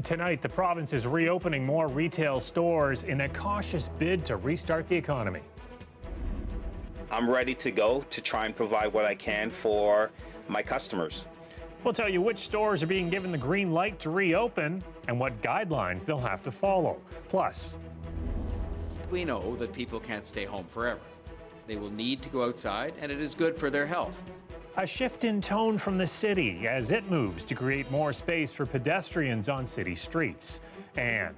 Tonight, the province is reopening more retail stores in a cautious bid to restart the economy. I'm ready to go to try and provide what I can for my customers. We'll tell you which stores are being given the green light to reopen and what guidelines they'll have to follow. Plus, we know that people can't stay home forever. They will need to go outside, and it is good for their health. a shift in tone from the city as it moves to create more space for pedestrians on city streets. And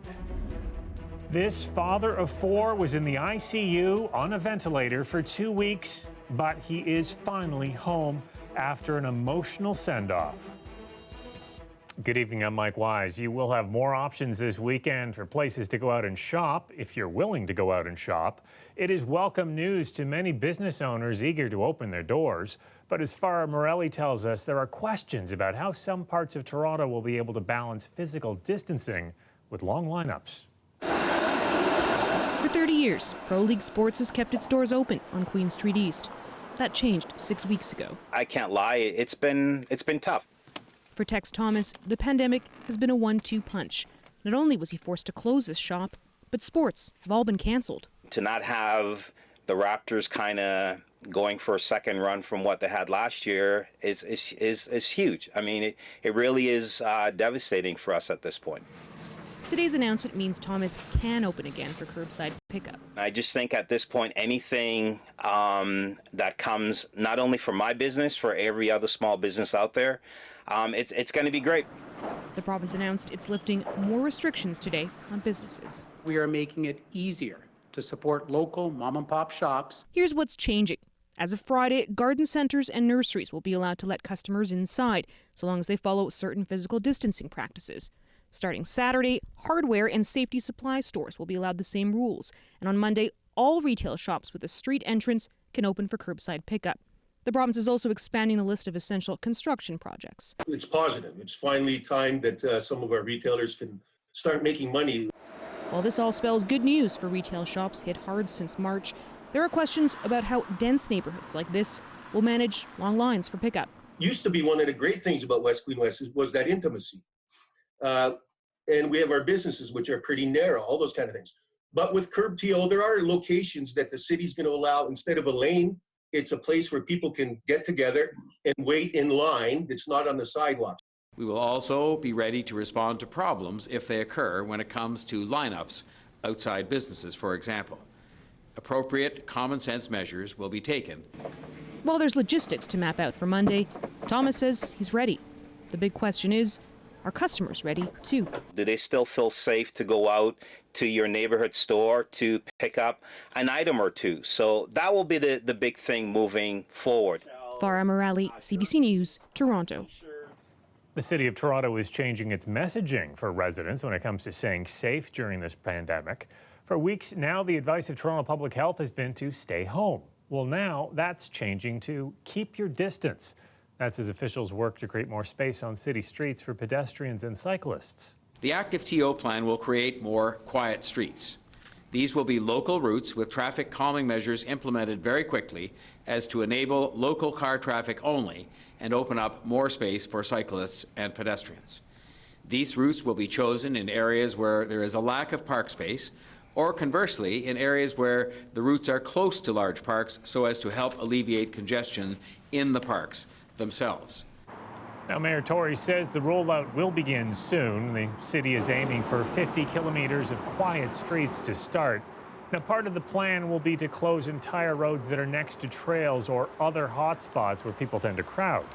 this father of four was in the ICU on a ventilator for 2 weeks, but he is finally home after an emotional send-off. Good evening, I'm Mike Wise. You will have more options this weekend for places to go out and shop if you're willing to go out and shop. It is welcome news to many business owners eager to open their doors. But as Farah Morelli tells us, there are questions about how some parts of Toronto will be able to balance physical distancing with long lineups. For 30 years, Pro League Sports has kept its doors open on Queen Street East. That changed 6 weeks ago. I can't lie, it's been tough. For Tex Thomas, the pandemic has been a 1-2 punch. Not only was he forced to close his shop, but sports have all been canceled. To not have the Raptors kind of going for a second run from what they had last year is huge. I mean, it really is devastating for us at this point. Today's announcement means Thomas can open again for curbside pickup. I just think at this point, anything that comes not only for my business, for every other small business out there, it's going to be great. The province announced it's lifting more restrictions today on businesses. We are making it easier to support local mom-and-pop shops. Here's what's changing. As of Friday, garden centres and nurseries will be allowed to let customers inside, so long as they follow certain physical distancing practices. Starting Saturday, hardware and safety supply stores will be allowed the same rules. And on Monday, all retail shops with a street entrance can open for curbside pickup. The province is also expanding the list of essential construction projects. It's positive. It's finally time that some of our retailers can start making money. While this all spells good news for retail shops hit hard since March, there are questions about how dense neighborhoods like this will manage long lines for pickup. Used to be one of the great things about West Queen West was that intimacy. And we have our businesses, which are pretty narrow, all those kind of things. But with Curb TO, there are locations that the city's going to allow, instead of a lane, it's a place where people can get together and wait in line that's not on the sidewalk. We will also be ready to respond to problems if they occur when it comes to lineups outside businesses, for example. Appropriate common sense measures will be taken. While there's logistics to map out for Monday, Thomas says he's ready. The big question is, are customers ready too? Do they still feel safe to go out to your neighborhood store to pick up an item or two? So that will be the big thing moving forward. Farah Morelli, CBC News, Toronto. The City of Toronto is changing its messaging for residents when it comes to staying safe during this pandemic. For weeks now, the advice of Toronto Public Health has been to stay home. Well, now that's changing to keep your distance. That's as officials work to create more space on city streets for pedestrians and cyclists. The active TO plan will create more quiet streets. These will be local routes with traffic calming measures implemented very quickly as to enable local car traffic only and open up more space for cyclists and pedestrians. These routes will be chosen in areas where there is a lack of park space, or conversely, in areas where the routes are close to large parks so as to help alleviate congestion in the parks themselves. Now, Mayor Tory says the rollout will begin soon. The city is aiming for 50 kilometers of quiet streets to start. Now, part of the plan will be to close entire roads that are next to trails or other hot spots where people tend to crowd.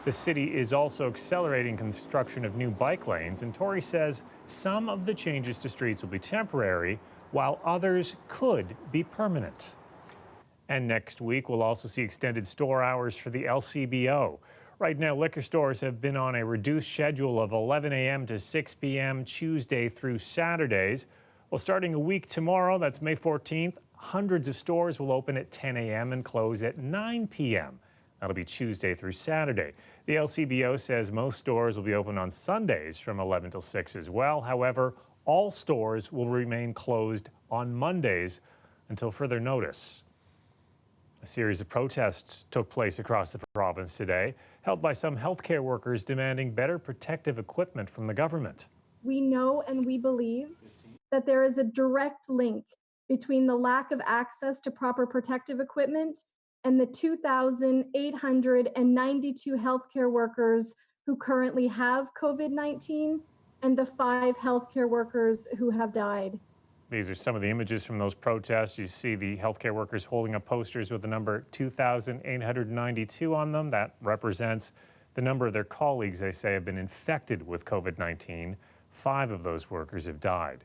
The city is also accelerating construction of new bike lanes, and Tory says some of the changes to streets will be temporary, while others could be permanent. And next week, we'll also see extended store hours for the LCBO. Right now, liquor stores have been on a reduced schedule of 11 a.m. to 6 p.m. Tuesday through Saturdays. Well, starting a week tomorrow, that's May 14th, hundreds of stores will open at 10 a.m. and close at 9 p.m. That'll be Tuesday through Saturday. The LCBO says most stores will be open on Sundays from 11 till 6 as well. However, all stores will remain closed on Mondays until further notice. A series of protests took place across the province today, held by some healthcare workers demanding better protective equipment from the government. we know and we believe that there is a direct link between the lack of access to proper protective equipment and the 2,892 healthcare workers who currently have COVID-19 and the 5 healthcare workers who have died. These are some of the images from those protests. You see the healthcare workers holding up posters with the number 2,892 on them. That represents the number of their colleagues they say have been infected with COVID-19. 5 of those workers have died.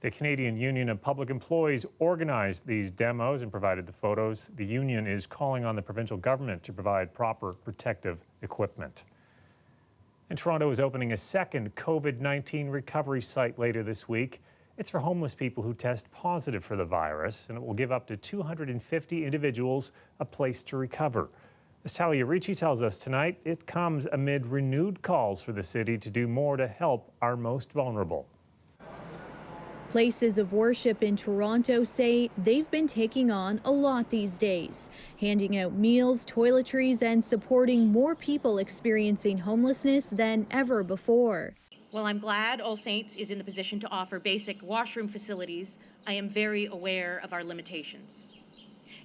The Canadian Union of Public Employees organized these demos and provided the photos. The union is calling on the provincial government to provide proper protective equipment. And Toronto is opening a second COVID-19 recovery site later this week. It's for homeless people who test positive for the virus, and it will give up to 250 individuals a place to recover. As Talia Ricci tells us tonight, it comes amid renewed calls for the city to do more to help our most vulnerable. Places of worship in Toronto say they've been taking on a lot these days, handing out meals, toiletries, and supporting more people experiencing homelessness than ever before. While I'm glad All Saints is in the position to offer basic washroom facilities, I am very aware of our limitations.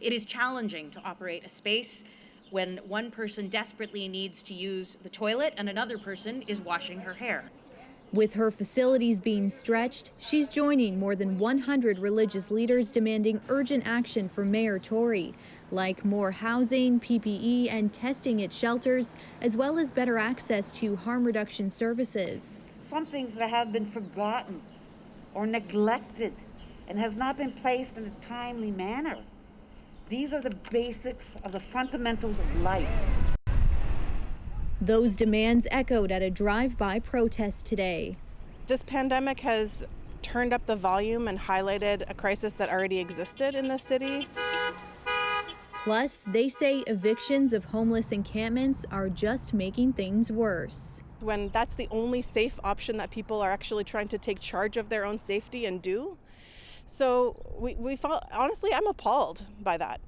It is challenging to operate a space when one person desperately needs to use the toilet and another person is washing her hair. With her facilities being stretched, she's joining more than 100 religious leaders demanding urgent action from Mayor Tory, like more housing, PPE, and testing at shelters, as well as better access to harm reduction services. Some things that have been forgotten or neglected and has not been placed in a timely manner. These are the basics of the fundamentals of life. Those demands echoed at a drive-by protest today. This pandemic has turned up the volume and highlighted a crisis that already existed in the city. Plus, they say evictions of homeless encampments are just making things worse. When that's the only safe option that people are actually trying to take charge of their own safety and do. So we felt, honestly, I'm appalled by that.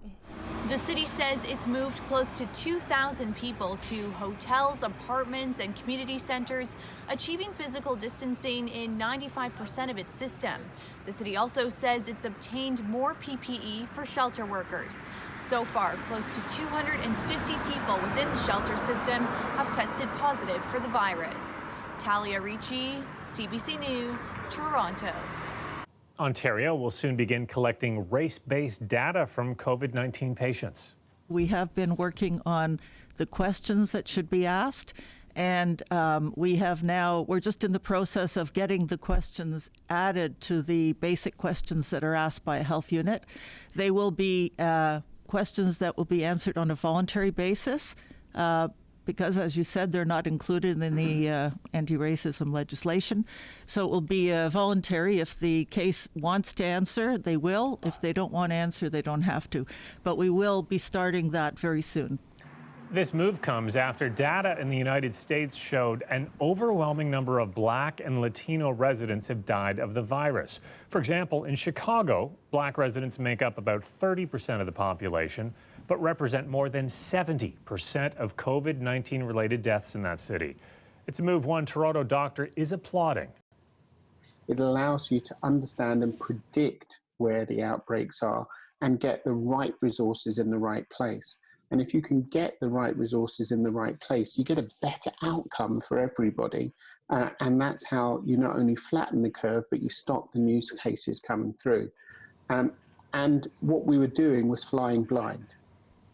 The city says it's moved close to 2,000 people to hotels, apartments, and community centers, achieving physical distancing in 95% of its system. The city also says it's obtained more PPE for shelter workers. So far, close to 250 people within the shelter system have tested positive for the virus. Talia Ricci, CBC News, Toronto. Ontario will soon begin collecting race-based data from COVID-19 patients. We have been working on the questions that should be asked, and we're just in the process of getting the questions added to the basic questions that are asked by a health unit. They will be questions that will be answered on a voluntary basis, because, as you said, they're not included in the anti-racism legislation. So it will be voluntary. If the case wants to answer, they will. If they don't want to answer, they don't have to. But we will be starting that very soon. This move comes after data in the United States showed an overwhelming number of Black and Latino residents have died of the virus. For example, in Chicago, Black residents make up about 30% of the population, but represent more than 70% of COVID-19 related deaths in that city. It's a move one Toronto doctor is applauding. It allows you to understand and predict where the outbreaks are and get the right resources in the right place. And if you can get the right resources in the right place, you get a better outcome for everybody. And that's how you not only flatten the curve, but you stop the news cases coming through. And what we were doing was flying blind.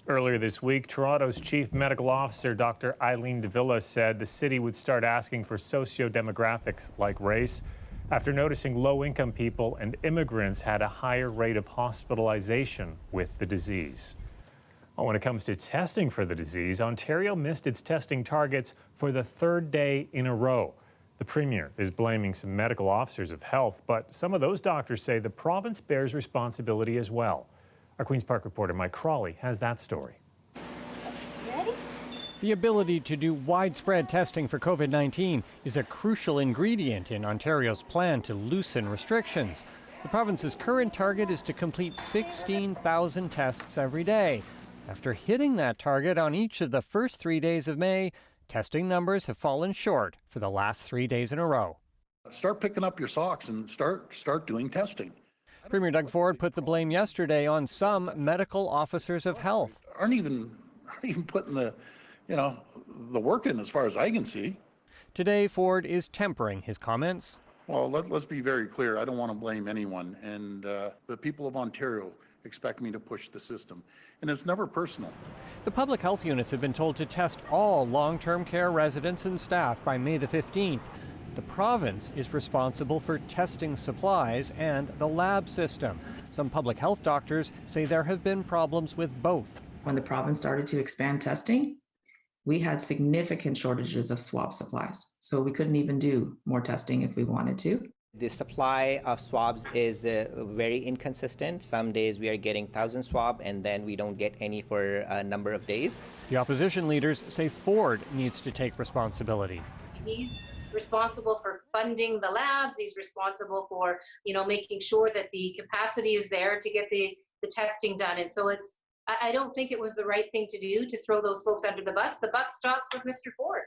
Earlier this week, Toronto's Chief Medical Officer, Dr. Eileen de Villa, said the city would start asking for socio-demographics like race after noticing low-income people and immigrants had a higher rate of hospitalization with the disease. Well, when it comes to testing for the disease, Ontario missed its testing targets for the 3rd day in a row. The Premier is blaming some medical officers of health, but some of those doctors say the province bears responsibility as well. Our Queen's Park reporter Mike Crawley has that story. The ability to do widespread testing for COVID-19 is a crucial ingredient in Ontario's plan to loosen restrictions. The province's current target is to complete 16,000 tests every day. After hitting that target on each of the first 3 days of May, testing numbers have fallen short for the last 3 days in a row. Start picking up your socks and start doing testing. Premier Doug Ford put the blame yesterday on some medical officers of health. Aren't even putting the work in as far as I can see. Today, Ford is tempering his comments. Well, let's be very clear. I don't want to blame anyone, and the people of Ontario expect me to push the system, and it's never personal. The public health units have been told to test all long-term care residents and staff by May the 15th. The province is responsible for testing supplies and the lab system. Some public health doctors say there have been problems with both. When the province started to expand testing, we had significant shortages of swab supplies. So we couldn't even do more testing if we wanted to. The supply of swabs is very inconsistent. Some days we are getting 1,000 swab and then we don't get any for a number of days. The opposition leaders say Ford needs to take responsibility. He's responsible for funding the labs. He's responsible for, making sure that the capacity is there to get the testing done. And so I don't think it was the right thing to do to throw those folks under the bus. The buck stops with Mr. Ford.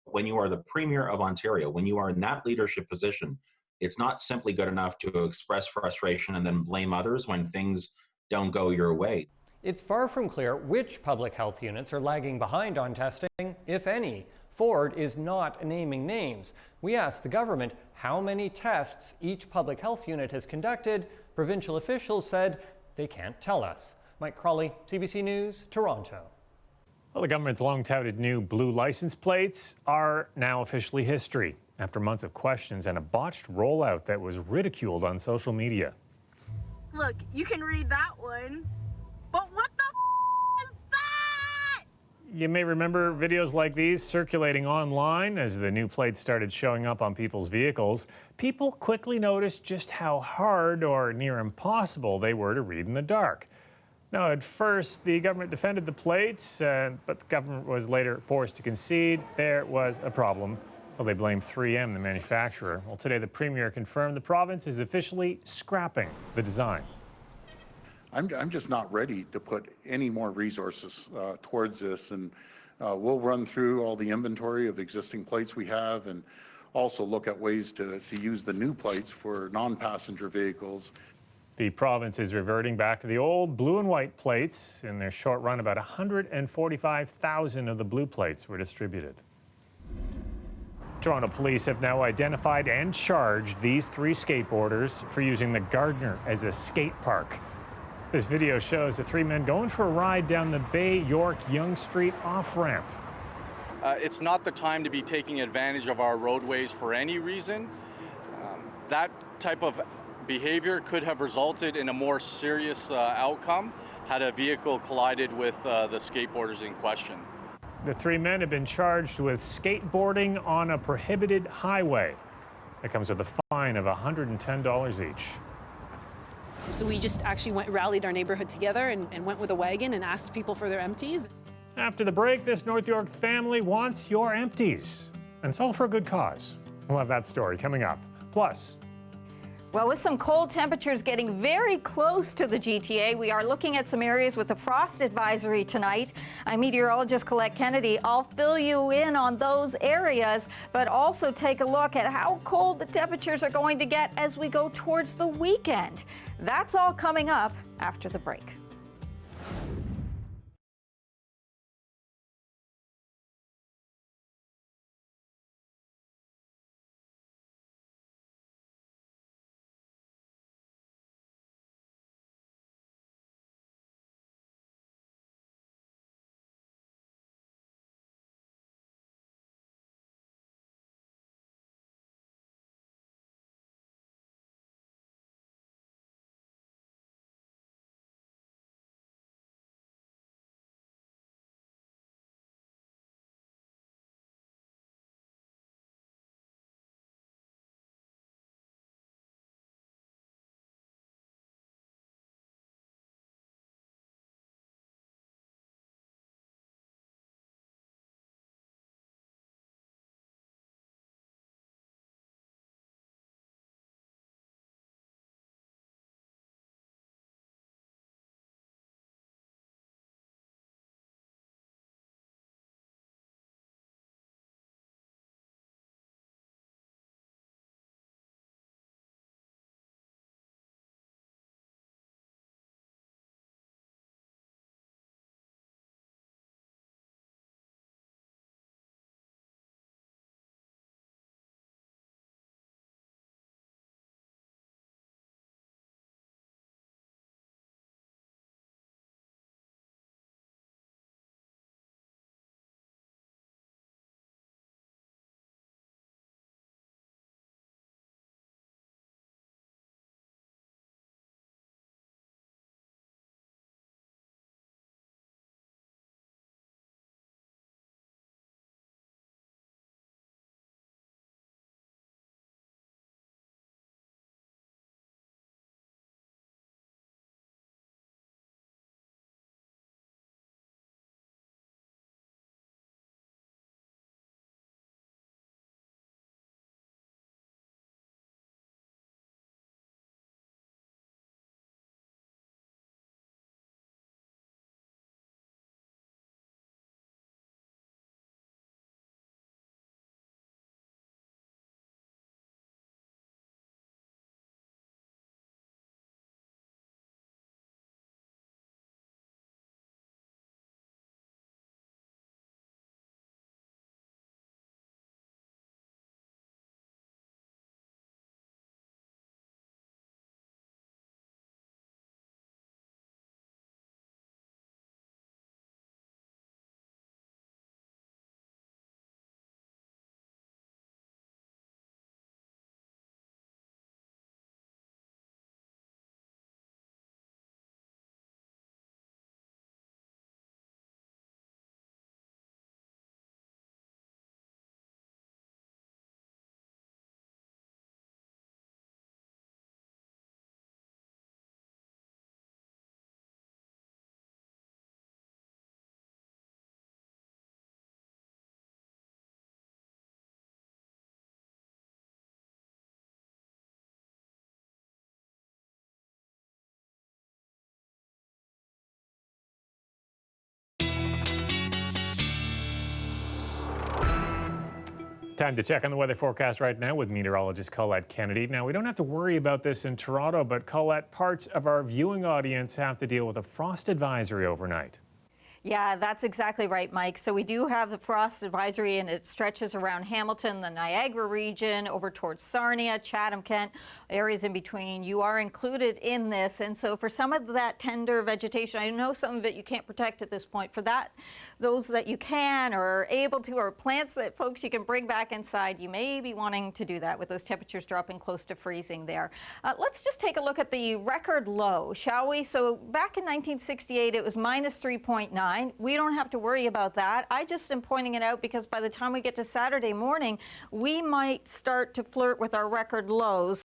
When you are the Premier of Ontario, when you are in that leadership position, it's not simply good enough to express frustration and then blame others when things don't go your way. It's far from clear which public health units are lagging behind on testing, if any. Ford is not naming names. We asked the government how many tests each public health unit has conducted. Provincial officials said they can't tell us. Mike Crawley, CBC News, Toronto. Well, the government's long-touted new blue license plates are now officially history after months of questions and a botched rollout that was ridiculed on social media. Look, you can read that one, but what the is that? You may remember videos like these circulating online as the new plates started showing up on people's vehicles. People quickly noticed just how hard or near impossible they were to read in the dark. Now, at first, the government defended the plates, but the government was later forced to concede there was a problem. Well, they blamed 3M, the manufacturer. Well, today the Premier confirmed the province is officially scrapping the design. I'm just not ready to put any more resources towards this, and we'll run through all the inventory of existing plates we have and also look at ways to use the new plates for non-passenger vehicles. The province is reverting back to the old blue and white plates. In their short run, about 145,000 of the blue plates were distributed. Toronto police have now identified and charged these 3 skateboarders for using the Gardiner as a skate park. This video shows the 3 men going for a ride down the Bay York Yonge Street off-ramp. It's not the time to be taking advantage of our roadways for any reason. That type of behavior could have resulted in a more serious outcome had a vehicle collided with the skateboarders in question. The 3 men have been charged with skateboarding on a prohibited highway. That comes with a fine of $110 each. So we just actually rallied our neighborhood together and went with a wagon and asked people for their empties. After the break, this North York family wants your empties. And it's all for a good cause. We'll have that story coming up. Plus, well, with some cold temperatures getting very close to the GTA, we are looking at some areas with a frost advisory tonight. I'm meteorologist Colette Kennedy. I'll fill you in on those areas, but also take a look at how cold the temperatures are going to get as we go towards the weekend. That's all coming up after the break. Time to check on the weather forecast right now with meteorologist Colette Kennedy. Now, we don't have to worry about this in Toronto, but Colette, parts of our viewing audience have to deal with a frost advisory overnight. Yeah, that's exactly right, Mike. So we do have the frost advisory, and it stretches around Hamilton, the Niagara region, over towards Sarnia, Chatham, Kent, areas in between. You are included in this. And so for some of that tender vegetation, I know some of it you can't protect at this point. For that, those that you can or are able to, or plants that folks you can bring back inside, you may be wanting to do that with those temperatures dropping close to freezing there. Let's just take a look at the record low, shall we? So back in 1968, it was minus 3.9. We don't have to worry about that. I just am pointing it out because by the time we get to Saturday morning, we might start to flirt with our record lows.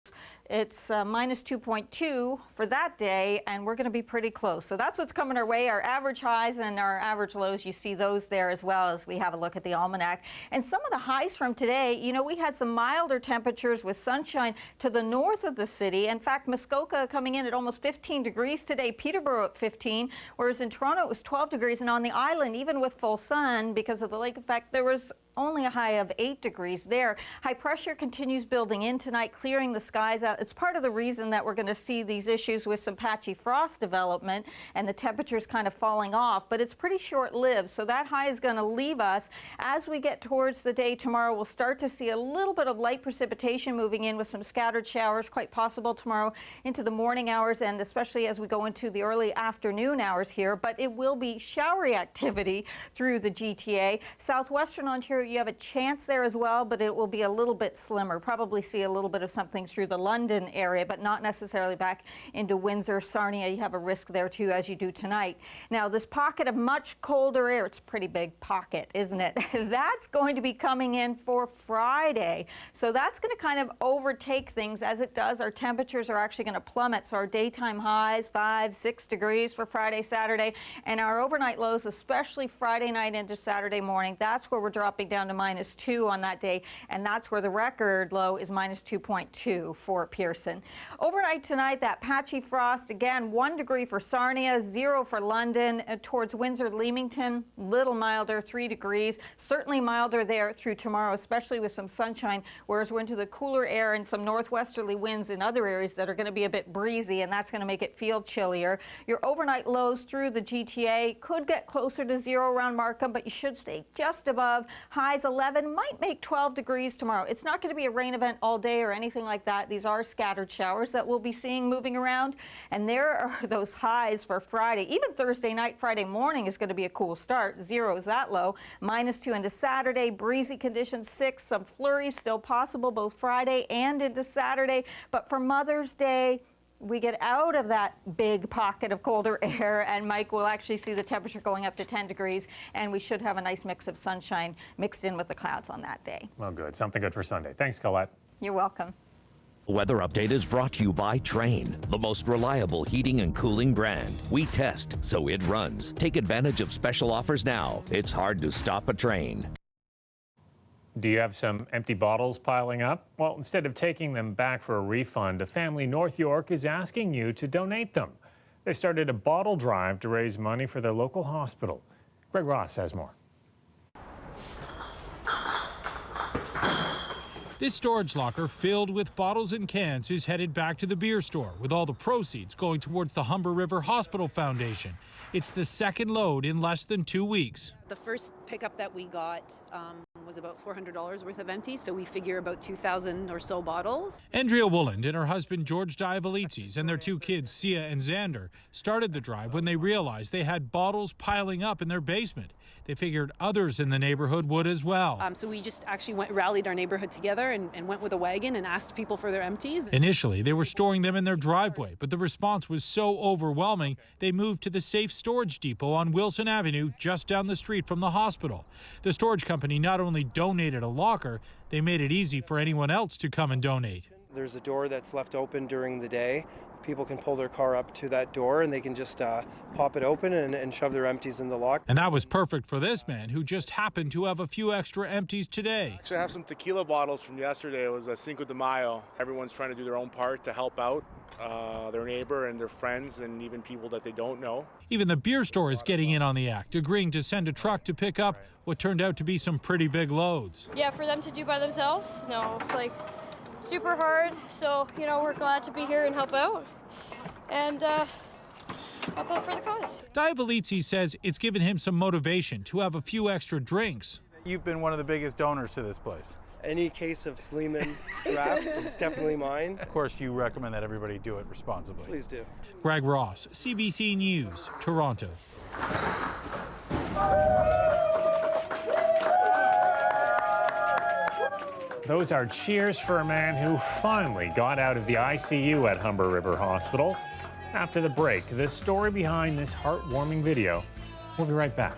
It's minus 2.2 for that day, and we're going to be pretty close. So that's what's coming our way. Our average highs and our average lows, you see those there as well as we have a look at the almanac. And some of the highs from today, you know, we had some milder temperatures with sunshine to the north of the city. In fact, Muskoka coming in at almost 15 degrees today, Peterborough at 15, whereas in Toronto it was 12 degrees. And on the island, even with full sun, because of the lake effect, there was only a high of 8 degrees there. High pressure continues building in tonight, clearing the skies out. It's part of the reason that we're going to see these issues with some patchy frost development and the temperatures kind of falling off, but it's pretty short-lived. So that high is going to leave us. As we get towards the day tomorrow, we'll start to see a little bit of light precipitation moving in with some scattered showers, quite possible tomorrow into the morning hours and especially as we go into the early afternoon hours here, but it will be showery activity through the GTA. Southwestern Ontario, you have a chance there as well, but it will be a little bit slimmer. Probably see a little bit of something through the London area, but not necessarily back into Windsor, Sarnia. You have a risk there too, as you do tonight. Now, this pocket of much colder air, it's a pretty big pocket, isn't it? That's going to be coming in for Friday. So that's going to kind of overtake things as it does. Our temperatures are actually going to plummet. So our daytime highs, 5-6 degrees for Friday, Saturday, and our overnight lows, especially Friday night into Saturday morning, that's where we're dropping down to minus 2 on that day, and that's where the record low is minus 2.2 for Pearson. Overnight tonight, that patchy frost, again, 1 degree for Sarnia, 0 for London, towards Windsor, Leamington, little milder, 3 degrees, certainly milder there through tomorrow, especially with some sunshine, whereas we're into the cooler air and some northwesterly winds in other areas that are going to be a bit breezy, and that's going to make it feel chillier. Your overnight lows through the GTA could get closer to 0 around Markham, but you should stay just above. Highs 11, might make 12 degrees tomorrow. It's not going to be a rain event all day or anything like that. These are scattered showers that we'll be seeing moving around. And there are those highs for Friday. Even Thursday night, Friday morning is going to be a cool start. 0 is that low. Minus 2 into Saturday. Breezy conditions 6. Some flurries still possible both Friday and into Saturday. But for Mother's Day, we get out of that big pocket of colder air, and Mike will actually see the temperature going up to 10 degrees, and we should have a nice mix of sunshine mixed in with the clouds on that day. Well, good. Something good for Sunday. Thanks, Colette. You're welcome. Weather Update is brought to you by Trane, the most reliable heating and cooling brand. We test, so it runs. Take advantage of special offers now. It's hard to stop a Trane. Do you have some empty bottles piling up? Well, instead of taking them back for a refund, a family in North York is asking you to donate them. They started a bottle drive to raise money for their local hospital. Greg Ross has more. This storage locker filled with bottles and cans is headed back to the beer store, with all the proceeds going towards the Humber River Hospital Foundation. It's the second load in less than 2 weeks. The first pickup that we got was about $400 worth of empties, so we figure about 2,000 or so bottles. Andrea Wooland and her husband George Diavolitzis and their 2 kids, Sia and Xander, started the drive when they realized they had bottles piling up in their basement. They figured others in the neighborhood would as well. So we just actually rallied our neighborhood together and went with a wagon and asked people for their empties. Initially, they were storing them in their driveway, but the response was so overwhelming, they moved to the Safe Storage Depot on Wilson Avenue, just down the street from the hospital. The storage company not only donated a locker, they made it easy for anyone else to come and donate. There's a door that's left open during the day. People can pull their car up to that door and they can just pop it open and shove their empties in the locker. And that was perfect for this man who just happened to have a few extra empties today. Actually, I have some tequila bottles from yesterday. It was a Cinco de Mayo. Everyone's trying to do their own part to help out. their neighbor and their friends and even people that they don't know. Even the beer store is getting in on the act, agreeing to send a truck to pick up what turned out to be some pretty big loads. Yeah, for them to do by themselves, no, like super hard. So, you know, we're glad to be here and help out and help out for the cause. Diavolici says it's given him some motivation to have a few extra drinks. You've been one of the biggest donors to this place. Any case of Sleeman draft is definitely mine. Of course, you recommend that everybody do it responsibly. Please do. Greg Ross, CBC News, Toronto. Those are cheers for a man who finally got out of the ICU at Humber River Hospital. After the break, the story behind this heartwarming video. We'll be right back.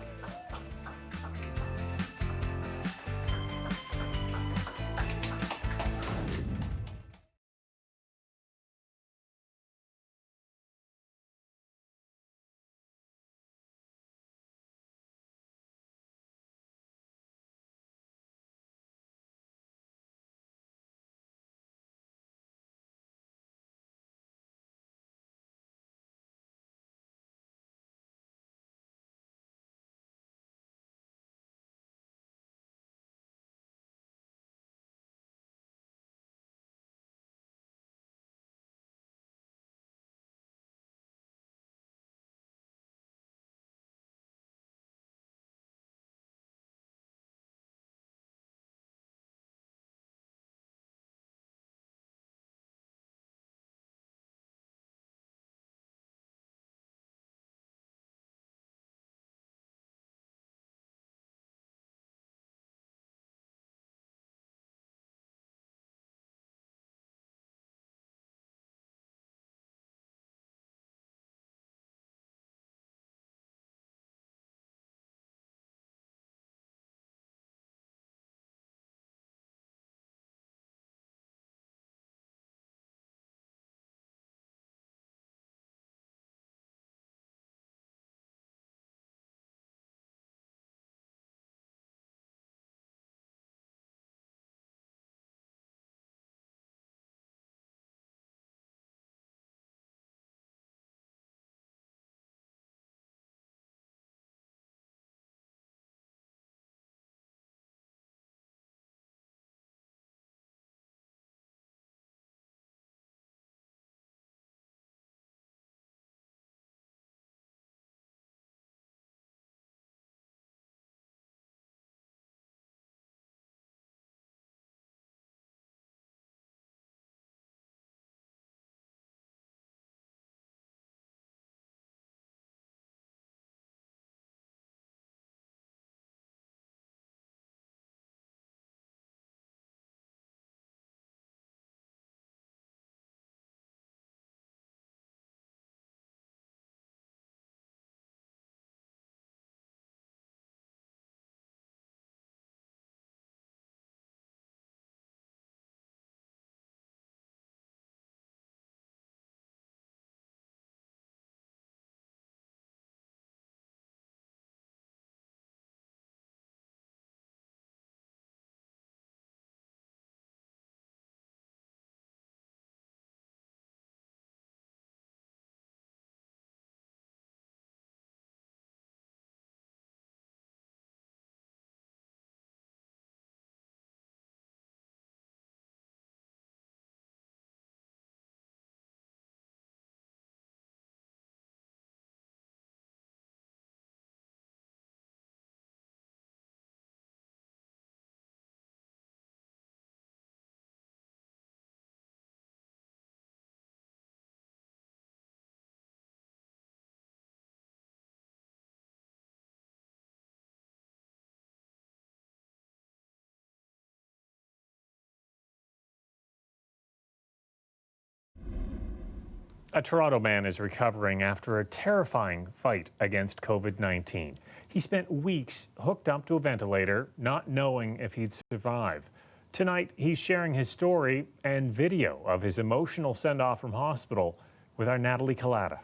A Toronto man is recovering after a terrifying fight against COVID-19. He spent weeks hooked up to a ventilator, not knowing if he'd survive. Tonight, he's sharing his story and video of his emotional send-off from hospital with our Natalie Collada.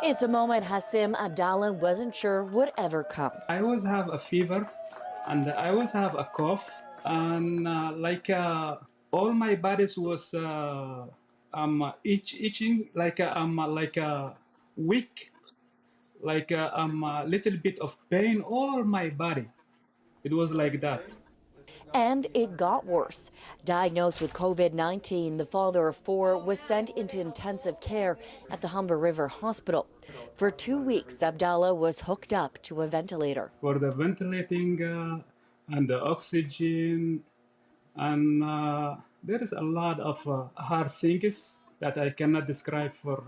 It's a moment Hassim Abdallah wasn't sure would ever come. I always have a fever and I always have a cough and all my bodies was itching like a weak, like a little bit of pain all my body. It was like that. And it got worse. Diagnosed with COVID-19, the father of 4 was sent into intensive care at the Humber River Hospital. For 2 weeks, Abdallah was hooked up to a ventilator. For the ventilating and the oxygen, and there is a lot of hard things that I cannot describe for.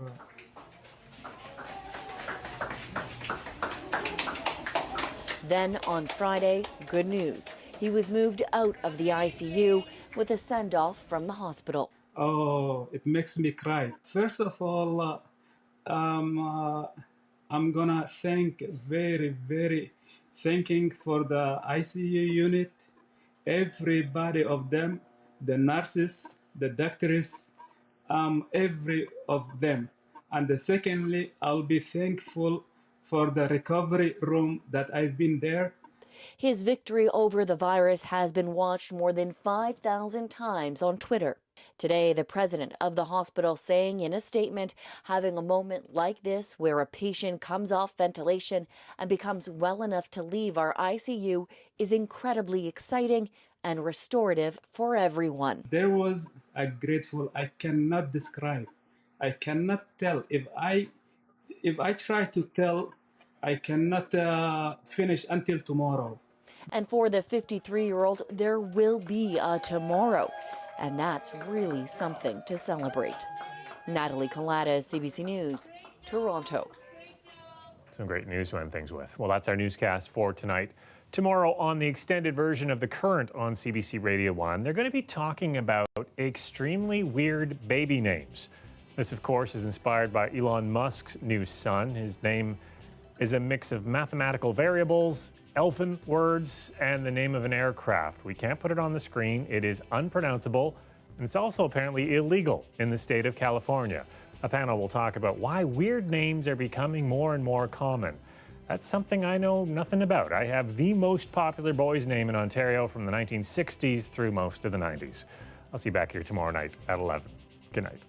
Then on Friday, good news. He was moved out of the ICU with a send-off from the hospital. Oh, it makes me cry. First of all, I'm gonna very thanking for the ICU unit, everybody of them, the nurses, the doctors, every of them. And secondly, I'll be thankful for the recovery room that I've been there. His victory over the virus has been watched more than 5,000 times on Twitter. Today, the president of the hospital saying in a statement, having a moment like this where a patient comes off ventilation and becomes well enough to leave our ICU is incredibly exciting and restorative for everyone. There was a grateful, I cannot describe. I cannot tell. If I try to tell, I cannot finish until tomorrow. And for the 53-year-old, there will be a tomorrow. And that's really something to celebrate. Natalie Collada, CBC News, Toronto. Some great news to end things with. Well, that's our newscast for tonight. Tomorrow on the extended version of The Current on CBC Radio 1, they're going to be talking about extremely weird baby names. This, of course, is inspired by Elon Musk's new son. His name is a mix of mathematical variables, elfin words, and the name of an aircraft. We can't put it on the screen. It is unpronounceable, and it's also apparently illegal in the state of California. A panel will talk about why weird names are becoming more and more common. That's something I know nothing about. I have the most popular boy's name in Ontario from the 1960s through most of the 90s. I'll see you back here tomorrow night at 11. Good night.